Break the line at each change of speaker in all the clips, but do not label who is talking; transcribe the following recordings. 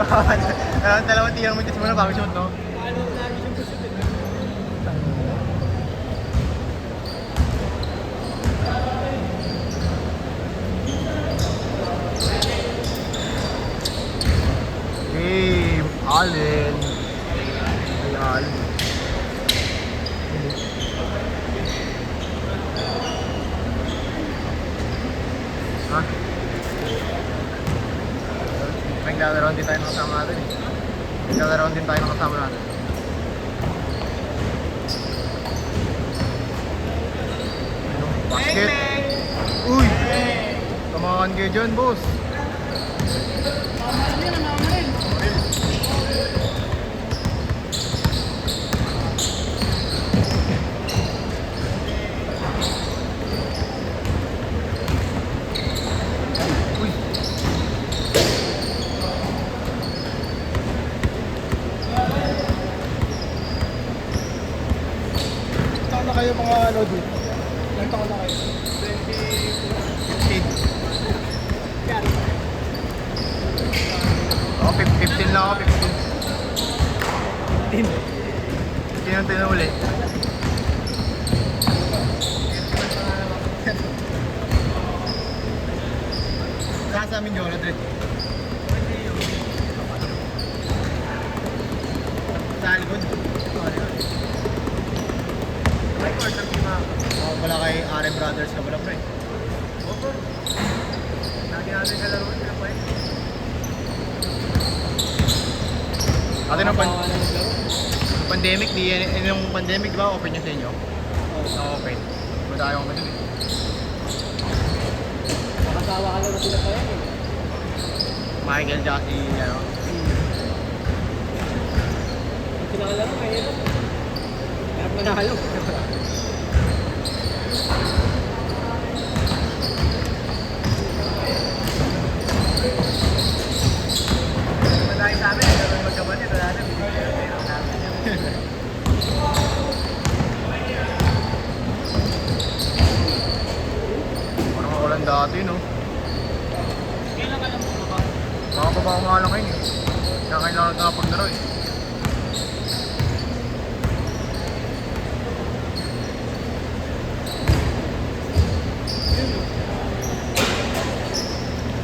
Dalawang tingnan mo dyan muna bago shoot, no?
Ano lagi siyang gusto din.
Hey, Allen. Hey, Allen. Ha? Naglalaroan din tayo ng kasama natin eh. Naglalaroan din tayo ng kasama natin. Ano? Basket! Uy! Tamahan kayo dyan, boss!
Mama rin, mama rin.
Uy!
Taon na kayo mga ano dito? Ilang taon na kayo?
15.
Yan.
Oh, 15 lang ako, 15.
15.
15 ang tinuli. Saka sa amin yun, Adred. Sa likod. Record ng mga... Oh, wala kay RM Brothers ka pala, pre. Opo. Lagi natin kalaro ka pa eh. Ate ng pandemic, yung pandemic, di ba, open yun sa inyo? Oo. Open. Wala tayong ano eh.
Makasawa ka lang na sila pa yan eh.
Michael Jackson, ano.
Sila ka lang, mahirap. Hirap manalo.
Madami sa amin, gano'n magkabalit, wala na, parang walang dati, no?
Kailan ka lang muna ba?
Makapaba ko nga lang ngayon, eh. Kaya kailangan ka paglaro, eh.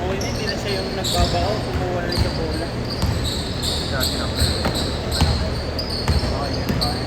Oo, hindi na siya yung nagbabao, kumuha na rin sa bola.
Kaya sinapin. Okay, yun, okay.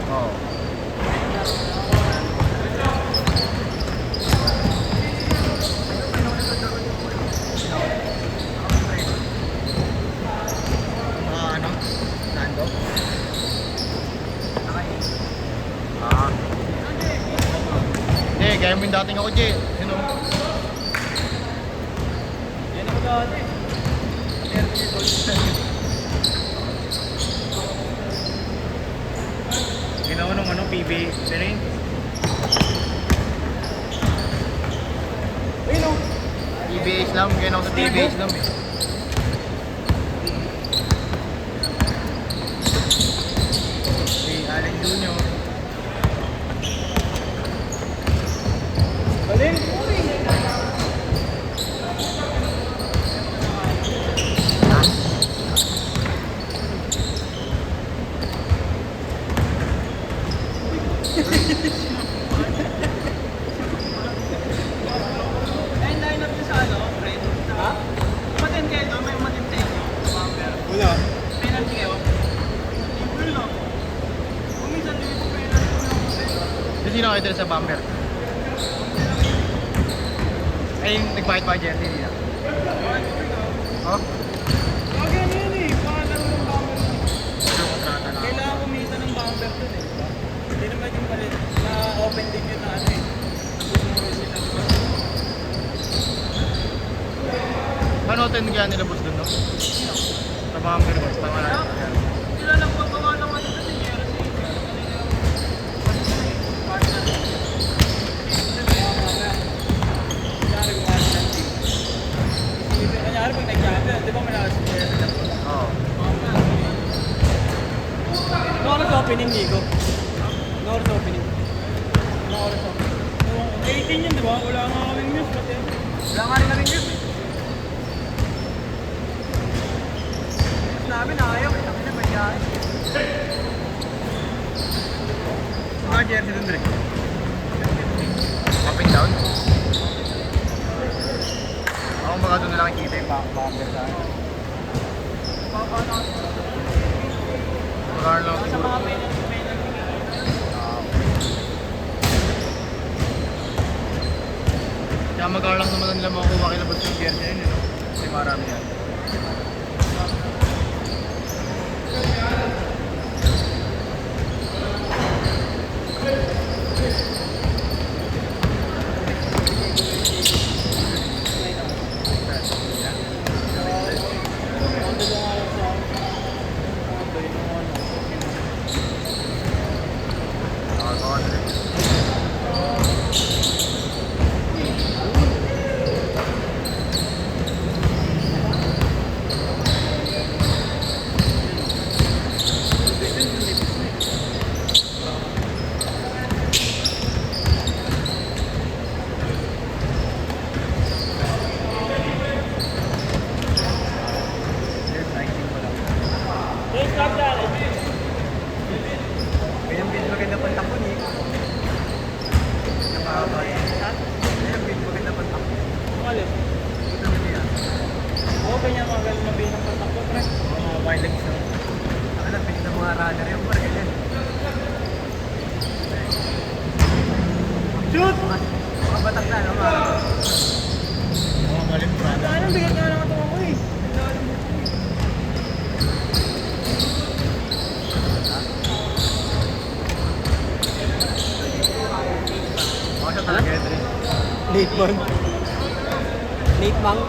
Oo. Ano? Nando? Ah. Hindi, kaya mo yung dating ako, Jay. Yun o.
Yan ako dati.
Ginawa nung ano, PBA. Ano yun?
Ayun o.
PBA Islam. Ginawa sa PBA Islam eh. Si Allen Jr.
Galing. Ayun, line up niyo sa ano, friend? Ha? Umatin kayo doon, may umatin sa inyo.
Wala.
Penalty kayo? Libre lang. Kung minsan din ito penalty ko lang kasi.
Sino kayo dala sa bumper? Ay, nagbayad-bayad yan. Hindi na. Oh?
Lagi ano yun eh, pangalan ng bumper.
Ano kontrata na?
Kailangan kumita ng bumper doon eh. Hindi naman yung palit na open din yun na ano eh. Sumuro sila.
Paano ito yung kaya nilabos dun, no? Sa bumper ko. Tama na.
Sila lang pagkawa ng ano doon eh. Partner. Kanyari pag nag-champion, di ba may nakasipera na po?
Oo.
Ano oras opening, Nico? Ano oras opening? Ano oras opening? 18 yun, di ba? Wala nga kaming news, pati. Wala nga rin kaming gift eh. Mas namin ayaw. Kami na may gaya. Mga jersey dun direct.
Up and down. Ako mga doon na lang nakikita yung backer sa akin. Magkano lang
Sa
siguro.
mga penal.
Kaya magkano lang naman nila makukuha kilabot yung jersey na yun, no? Kasi marami yan.
Maganda pang takbo ni. Nakakabay. Maganda pang takbo. Alin? Ito na niya. Oo, kanya maganda mabinang pang takbo, pre. Mga violence na. Alam, pinig na mga runner yung pre. Shoot! Mga batak na, no?
Mga malit pa.
Anong bigat nga lang ito ako eh.
Ako siya talaga ito rin.
Late man. Late mang.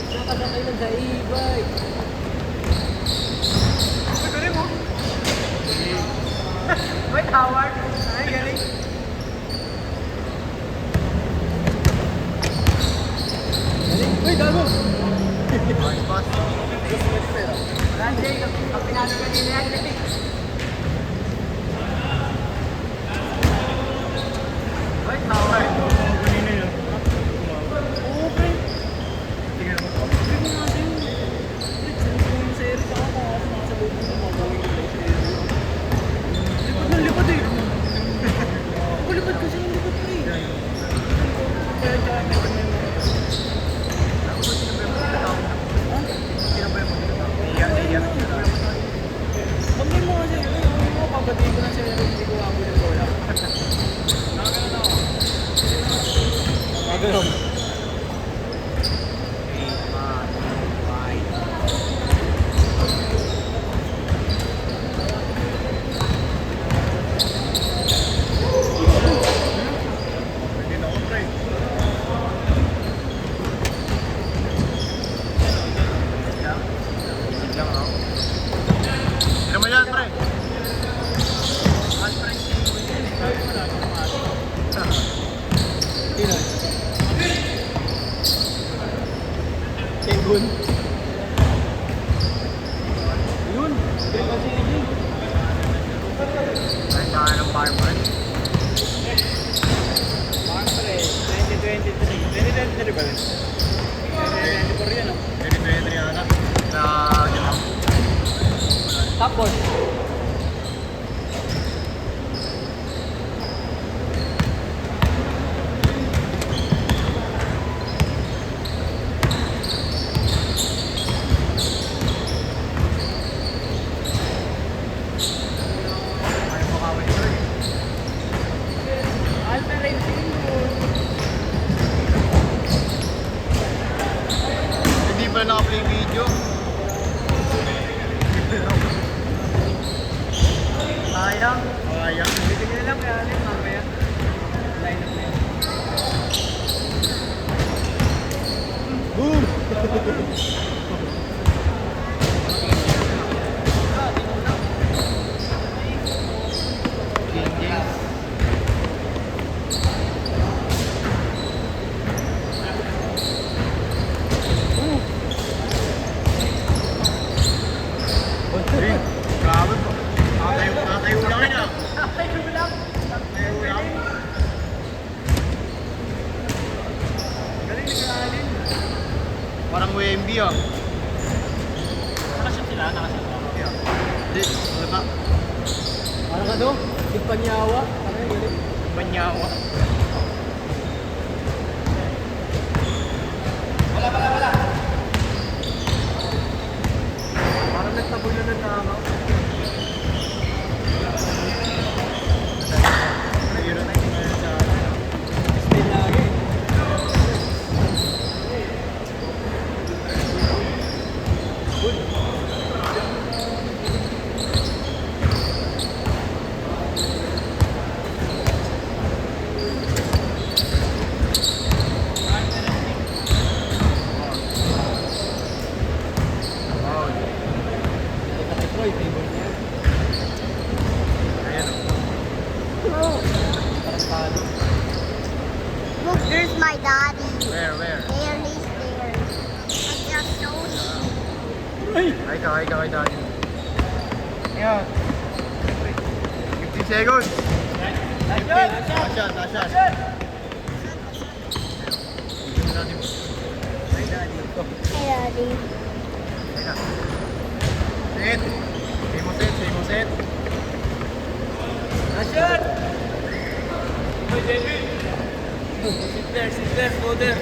Nakasakay lang sa e-bike. Uy, galing mo. Wait, Howard. Ay, galing. Galing. Uy, gago.
Nice pass.
Wala, Jay. Ang pinalo kanina yan, Jay. Wait, Howard.
Kanina yun.
Oo, pre.
Tingnan mo.
Sabi mo nga din. Sabi mo sa Eric ako kung ako nakasalubong mo, mabawin ko sa Eric. Lipad ng lipad eh. Ako lipad kasi ng lipad ko eh. Kaya tsaka medyo may mga. Pag may mga siya, yung mga pabatiin ko na siya, hindi ko ako yung bola. Nakaganon ako. Nakaganon.
Pwede na ako, pre. Isip lang ako. Tira mo yan, pre.
Sino? Sengun. Yun. Kaya kasi yun.
Kahit saka ng farmer.
Siyempre, 2023. 2023 ba rin? 2024 yan, oh.
Pwede 23 ata. Sa Ginaw.
Tapos,
Ay, mukha mo ito, eh.
alternate Sengun.
Hindi pala naka-play video.
Sayang.
Sayang.
Bibigyan na lang kaya alin mamaya. Line up na yun.
Parang WMB ah.
Nakashoot sila, nakashoot sila.
Yeah. Hindi, wala.
Parang ano? Sigpanyawa. Ano yun yun?
Banyawa.
Parang nagtabol na ng tama.
Zero na yung ngayon sa atin.
Spin lagi.
Wow.
Ito kay Troy, favorite niya.
Ayan oh.
Look,
Parang talo.
look, there's my daddy.
Where?
There, he's there. I just showed you.
Ay!
Ay ka kay daddy. Ayan. 15 seconds. 15. Last shot. Daddy mo. Ay, daddy.
Hey, daddy.
Ay na. Set. Same mo set.
Ashot! Sit there, go there.